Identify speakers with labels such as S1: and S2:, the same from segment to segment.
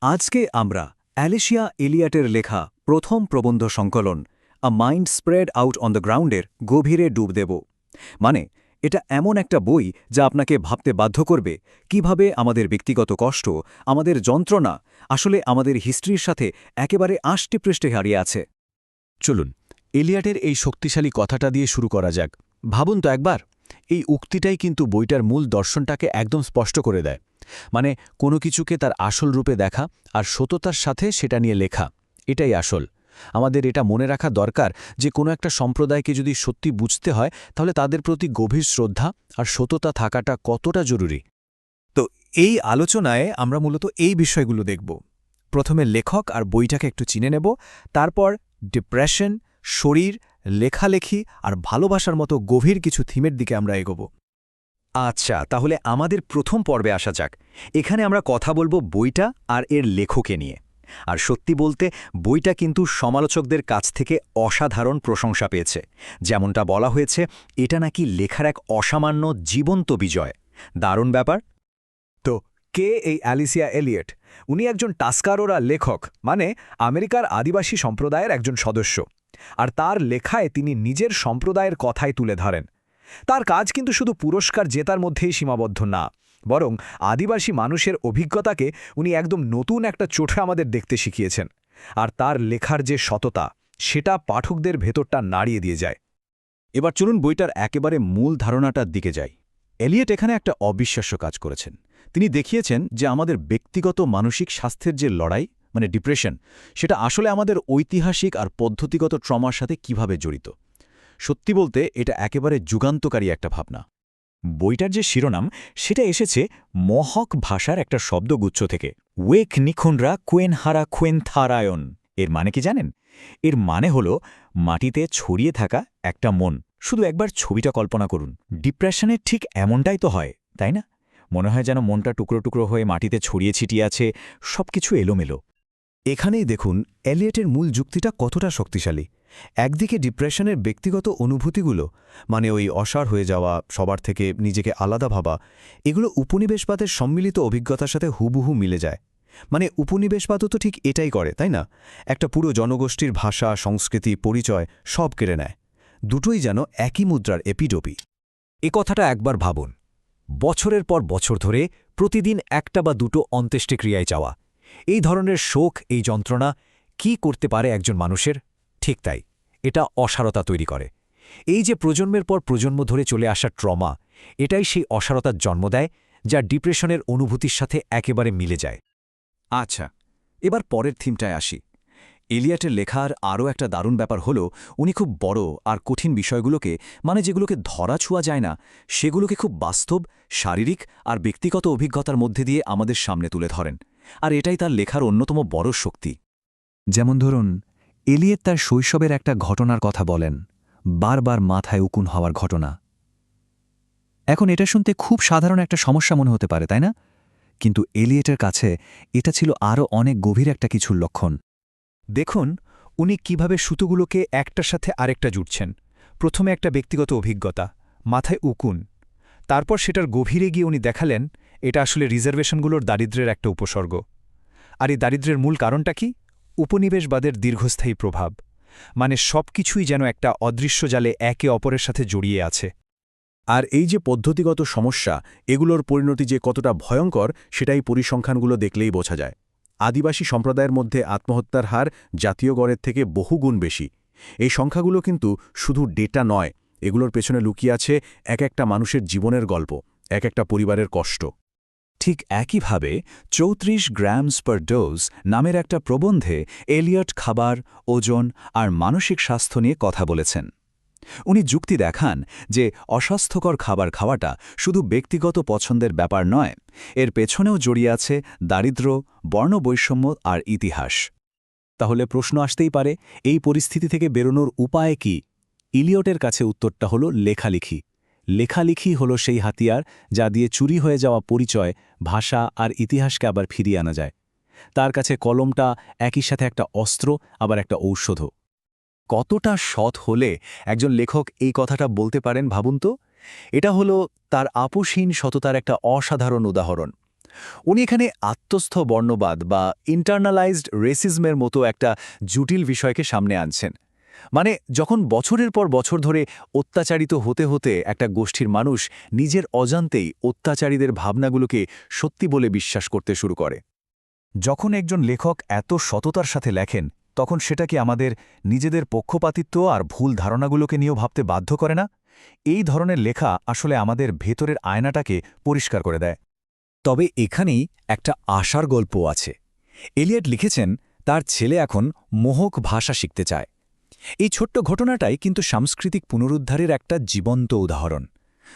S1: আজকে আমরা অ্যালিসিয়া এলিয়টের লেখা প্রথম প্রবন্ধ সংকলন a mind spread out on the গ্রাউন্ডের গভীরে ডুব দেব। মানে এটা এমন একটা বই যা আপনাকে ভাবতে বাধ্য করবে কিভাবে আমাদের ব্যক্তিগত কষ্ট, আমাদের যন্ত্রণা আসলে আমাদের হিস্ট্রির সাথে একেবারে আষ্টেপৃষ্ঠে হারিয়ে আছে।
S2: চলুন এলিয়টের এই শক্তিশালী কথাটা দিয়ে শুরু করা যাক। ভাবুন তো একবার, এই উক্তিটাই কিন্তু বইটার মূল দর্শনটাকে একদম স্পষ্ট করে দেয়। মানে কোনো কিছুকে তার আসল রূপে দেখা আর সততার সাথে সেটা নিয়ে লেখা, এটাই আসল। আমাদের এটা মনে রাখা দরকার যে কোনো একটা সম্প্রদায়কে যদি সত্যি বুঝতে হয় তাহলে তাদের প্রতি গভীর শ্রদ্ধা আর সততা থাকাটা কতটা জরুরি।
S3: তো এই আলোচনায় আমরা মূলত এই বিষয়গুলো দেখব। প্রথমে লেখক আর বইটাকে একটু চিনে নেব, তারপর ডিপ্রেশন, শরীর, লেখালেখি আর ভালোবাসার মতো গভীর কিছু থিমের দিকে আমরা এগোব।
S1: আচ্ছা, তাহলে আমাদের প্রথম পর্বে আসা যাক। এখানে আমরা কথা বলবো বইটা আর এর লেখকে নিয়ে। আর সত্যি বলতে বইটা কিন্তু সমালোচকদের কাছ থেকে অসাধারণ প্রশংসা পেয়েছে। যেমনটা বলা হয়েছে, এটা নাকি লেখার এক অসামান্য জীবন্ত বিজয়। দারুণ ব্যাপার।
S3: তো কে এই অ্যালিসিয়া এলিয়ট? উনি একজন টাস্কারোরা লেখক, মানে আমেরিকার আদিবাসী সম্প্রদায়ের একজন সদস্য। আর তার লেখায় তিনি নিজের সম্প্রদায়ের কথাই তুলে ধরেন। তার কাজ কিন্তু শুধু পুরস্কার জেতার মধ্যেই সীমাবদ্ধ না, বরং আদিবাসী মানুষের অভিজ্ঞতাকে উনি একদম নতুন একটা চোখে আমাদের দেখতে শিখিয়েছেন। আর তার লেখার যে সততা, সেটা পাঠকদের ভেতরটা নাড়িয়ে দিয়ে যায়।
S2: এবার চলুন বইটার একেবারে মূল ধারণাটার দিকে যাই। এলিয়ট এখানে একটা অবিশ্বাস্য কাজ করেছেন। তিনি দেখিয়েছেন যে আমাদের ব্যক্তিগত মানসিক স্বাস্থ্যের যে লড়াই, মানে ডিপ্রেশন, সেটা আসলে আমাদের ঐতিহাসিক আর পদ্ধতিগত ট্রমার সাথে কিভাবে জড়িত। সত্যি বলতে এটা একেবারে যুগান্তকারী একটা ভাবনা। বইটার যে শিরোনাম, সেটা এসেছে মহক ভাষার একটা শব্দগুচ্ছ থেকে, ওয়েক নিখুনরা কুয়েনহারা খুয়েনথারায়ন। এর মানে কি জানেন? এর মানে হলো মাটিতে ছড়িয়ে থাকা একটা মন। শুধু একবার ছবিটা কল্পনা করুন। ডিপ্রেশনের ঠিক এমনটাই তো হয়, তাই না? মনে হয় যেন মনটা টুকরো টুকরো হয়ে মাটিতে ছড়িয়ে ছিটিয়ে আছে, সবকিছু এলোমেলো।
S3: এখানেই দেখুন এলিয়টের মূল যুক্তিটা কতটা শক্তিশালী। একদিকে ডিপ্রেশনের ব্যক্তিগত অনুভূতিগুলো, মানে ওই অসাড় হয়ে যাওয়া, সবার থেকে নিজেকে আলাদা ভাবা, এগুলো উপনিবেশবাদের সম্মিলিত অভিজ্ঞতার সাথে হুবহু মিলে যায়। মানে উপনিবেশবাদও তো ঠিক এটাই করে, তাই না? একটা পুরো জনগোষ্ঠীর ভাষা, সংস্কৃতি, পরিচয় সব কেড়ে নেয়। দুটোই যেন একই মুদ্রার এপিডোপি।
S1: এ কথাটা একবার ভাবুন। বছরের পর বছর ধরে প্রতিদিন একটা বা দুটো অন্ত্যেষ্টিক্রিয়ায় যাওয়া, এই ধরনের শোক, এই যন্ত্রণা কি করতে পারে একজন মানুষের? ঠিক তাই, এটা অসারতা তৈরি করে। এই যে প্রজন্মের পর প্রজন্ম ধরে চলে আসা ট্রমা, এটাই সেই অসারতার জন্ম দেয়, যা ডিপ্রেশনের অনুভূতির সাথে একেবারে মিলে যায়। আচ্ছা, এবার পরের থিমটায় আসি। এলিয়টের লেখার আরও একটা দারুণ ব্যাপার হলো, উনি খুব বড় আর কঠিন বিষয়গুলোকে, মানে যেগুলোকে ধরা ছোঁয়া যায় না, সেগুলোকে খুব বাস্তব, শারীরিক আর ব্যক্তিগত অভিজ্ঞতার মধ্যে দিয়ে আমাদের সামনে তুলে ধরেন। আর এটাই তার লেখার অন্যতম বড় শক্তি।
S4: যেমন ধরুন, এলিয়ট তার শৈশবের একটা ঘটনার কথা বলেন, বারবার মাথায় উকুন হওয়ার ঘটনা। এখন এটা শুনতে খুব সাধারণ একটা সমস্যা মনে হতে পারে, তাই না? কিন্তু এলিয়টের কাছে এটা ছিল আরও অনেক গভীর একটা কিছুর লক্ষণ।
S3: দেখুন উনি কিভাবে সুতোগুলোকে একটার সাথে আরেকটা জুড়ছেন। প্রথমে একটা ব্যক্তিগত অভিজ্ঞতা, মাথায় উকুন। তারপর সেটার গভীরে গিয়ে উনি দেখালেন এটা আসলে রিজার্ভেশনগুলোর দারিদ্র্যের একটা উপসর্গ। আর এই দারিদ্র্যের মূল কারণটা কি? উপনিবেশবাদের দীর্ঘস্থায়ী প্রভাব। মানে সবকিছুই যেন একটা অদৃশ্য জালে একে অপরের সাথে জড়িয়ে আছে।
S2: আর এই যে পদ্ধতিগত সমস্যা, এগুলোর পরিণতি যে কতটা ভয়ঙ্কর, সেটাই পরিসংখ্যানগুলো দেখলেই বোঝা যায়। আদিবাসী সম্প্রদায়ের মধ্যে আত্মহত্যার হার জাতীয় গড়ের থেকে বহুগুণ বেশি। এই সংখ্যাগুলো কিন্তু শুধু ডেটা নয়, এগুলোর পেছনে লুকিয়ে আছে এক একটা মানুষের জীবনের গল্প, এক একটা পরিবারের কষ্ট।
S1: ঠিক একইভাবে ৩৪ গ্রামস পার ডোজ নামের একটা প্রবন্ধে এলিয়ট খাবার, ওজন আর মানসিক স্বাস্থ্য নিয়ে কথা বলেছেন। উনি যুক্তি দেখান যে অস্বাস্থ্যকর খাবার খাওয়াটা শুধু ব্যক্তিগত পছন্দের ব্যাপার নয়, এর পেছনেও জড়িয়ে আছে দারিদ্র্য, বর্ণবৈষম্য আর ইতিহাস। তাহলে প্রশ্ন আসতেই পারে, এই পরিস্থিতি থেকে বেরোনোর উপায় কি? ইলিয়টের কাছে উত্তরটা হলো লেখালেখি। লেখালেখি হলো সেই হাতিয়ার যা দিয়ে চুরি হয়ে যাওয়া পরিচয়, ভাষা আর ইতিহাসকে আবার ফিরিয়ে আনা যায়। তার কাছে কলমটা একই সাথে একটা অস্ত্র, আবার একটা ঔষধও। কতটা সৎ হলে একজন লেখক এই কথাটা বলতে পারেন ভাবুন তো? এটা হলো তার আপোষহীন সততার একটা অসাধারণ উদাহরণ।
S2: উনি এখানে আত্মস্থ বর্ণবাদ বা ইন্টারনালাইজড রেসিজমের মতো একটা জটিল বিষয়কে সামনে আনছেন। মানে যখন বছরের পর বছর ধরে অত্যাচারিত হতে হতে একটা গোষ্ঠীর মানুষ নিজের অজান্তেই অত্যাচারীদের ভাবনাগুলোকে সত্যি বলে বিশ্বাস করতে শুরু করে। যখন একজন লেখক এত সততার সাথে লেখেন, তখন সেটা কি আমাদের নিজেদের পক্ষপাতিত্ব আর ভুল ধারণাগুলোকে নিয়েও ভাবতে বাধ্য করে না? এই ধরনের লেখা আসলে আমাদের ভেতরের আয়নাটাকে পরিষ্কার করে দেয়।
S1: তবে এখানেই একটা আশার গল্প আছে। এলিয়ট লিখেছেন তার ছেলে এখন মোহক ভাষা শিখতে চায়। এই ছোট্ট ঘটনাটাই কিন্তু সাংস্কৃতিক পুনরুদ্ধারের একটা জীবন্ত উদাহরণ।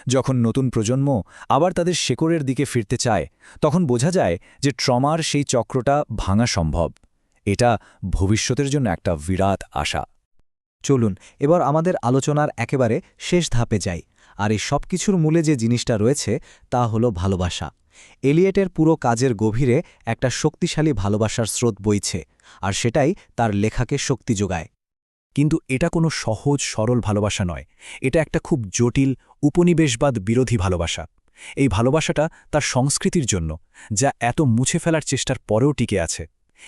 S1: যখন নতুন প্রজন্ম আবার তাদের শেকড়ের দিকে ফিরতে চায়, তখন বোঝা যায় যে ট্রমার সেই চক্রটা ভাঙা সম্ভব। এটা ভবিষ্যতের জন্য একটা বিরাট আশা।
S5: চলুন এবার আমাদের আলোচনার একেবারে শেষ ধাপে যাই। আর এই সব কিছুর মূলে যে জিনিসটা রয়েছে তা হলো ভালোবাসা। এলিয়েটের পুরো কাজের গভীরে একটা শক্তিশালী ভালোবাসার স্রোত বইছে, আর সেটাই তার লেখাকে শক্তি যোগায়।
S1: কিন্তু এটা কোনো সহজ সরল ভালোবাসা নয়। এটা একটা খুব জটিল উপনিবেশবাদ বিরোধী ভালোবাসা। এই ভালোবাসাটা তার সংস্কৃতির জন্য, যা এত মুছে ফেলার চেষ্টার পরেও টিকে আছে।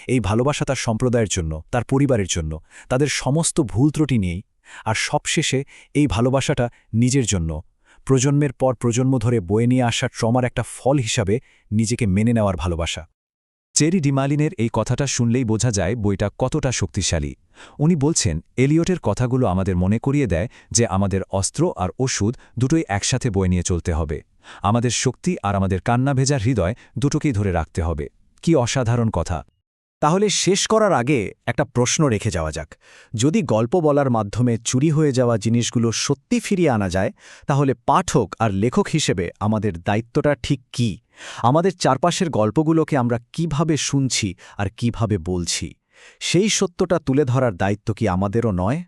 S1: এই ভালোবাসা তার সম্প্রদায়ের জন্য, তার পরিবারের জন্য, তাদের সমস্ত ভুল ত্রুটি নিয়েই। আর সবশেষে এই ভালোবাসাটা নিজের জন্য, প্রজন্মের পর প্রজন্ম ধরে বয়ে নিয়ে আসা ট্রমার একটা ফল হিসাবে নিজেকে মেনে নেওয়ার ভালোবাসা। চেরি ডিমালিনের এই কথাটা শুনলেই বোঝা যায় বইটা কতটা শক্তিশালী। উনি বলছেন এলিয়টের কথাগুলো আমাদের মনে করিয়ে দেয় যে আমাদের অস্ত্র আর ওষুধ দুটোই একসাথে বয়ে নিয়ে চলতে হবে। আমাদের শক্তি আর আমাদের কান্না ভেজা হৃদয় দুটোকেই ধরে রাখতে হবে। কি অসাধারণ কথা!
S3: তাহলে শেষ করার আগে একটা প্রশ্ন রেখে যাওয়া যাক। যদি গল্প বলার মাধ্যমে চুরি হয়ে যাওয়া জিনিসগুলো সত্যি ফিরিয়ে আনা যায়, তাহলে পাঠক আর লেখক হিসেবে আমাদের দায়িত্বটা ঠিক কী? আমাদের চারপাশের গল্পগুলোকে আমরা কিভাবে শুনছি আর কিভাবে বলছি, সেই সত্যটা তুলে ধরার দায়িত্ব কি আমাদেরও নয়?